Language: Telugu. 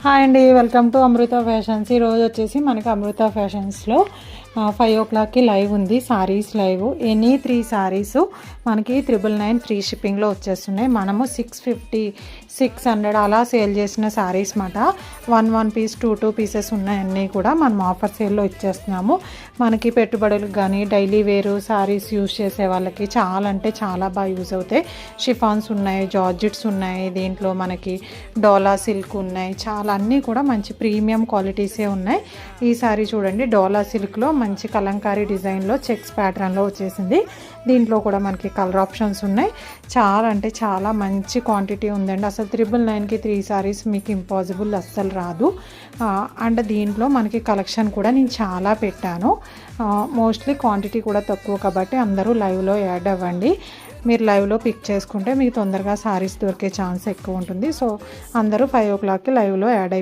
హాయ్ అండి, వెల్కమ్ టు అమృత ఫ్యాషన్స్. ఈరోజు వచ్చేసి మనకి అమృత ఫ్యాషన్స్లో 5 o'clockకి లైవ్ ఉంది. సారీస్ లైవ్. ఎనీ 3 సారీస్ మనకి 999 ఫ్రీ షిప్పింగ్లో వచ్చేస్తున్నాయి. మనము 650 600 అలా సేల్ చేసిన సారీస్ మాట. 1 పీస్ 2 పీసెస్ ఉన్నాయన్నీ కూడా మనం ఆఫర్ సేల్లో ఇచ్చేస్తున్నాము. మనకి పెట్టుబడులకు కానీ డైలీ వేరు సారీస్ యూజ్ చేసే వాళ్ళకి చాలా అంటే చాలా బాగా యూజ్ అవుతాయి. షిఫాన్స్ ఉన్నాయి, జార్జెట్స్ ఉన్నాయి, దీంట్లో మనకి డోలా సిల్క్ ఉన్నాయి, చాలా అన్నీ కూడా మంచి ప్రీమియం క్వాలిటీసే ఉన్నాయి. ఈ సారీ చూడండి, డోలా సిల్క్లో మంచి కలంకారీ డిజైన్లో చెక్స్ ప్యాటర్న్లో వచ్చేసింది. దీంట్లో కూడా మనకి కలర్ ఆప్షన్స్ ఉన్నాయి. చాలా అంటే చాలా మంచి క్వాంటిటీ ఉందండి. అసలు 999కి 3 సారీస్ మీకు ఇంపాసిబుల్ అస్సలు రాదు. అండ్ దీంట్లో మనకి కలెక్షన్ కూడా నేను చాలా పెట్టాను. మోస్ట్లీ క్వాంటిటీ కూడా తక్కువ కాబట్టి అందరూ లైవ్లో యాడ్ అవ్వండి. మీరు లైవ్లో పిక్ చేసుకుంటే మీకు తొందరగా సారీస్ దొరికే ఛాన్స్ ఎక్కువ ఉంటుంది. సో అందరూ 5 o'clockకి లైవ్లో యాడ్ అయిపోయి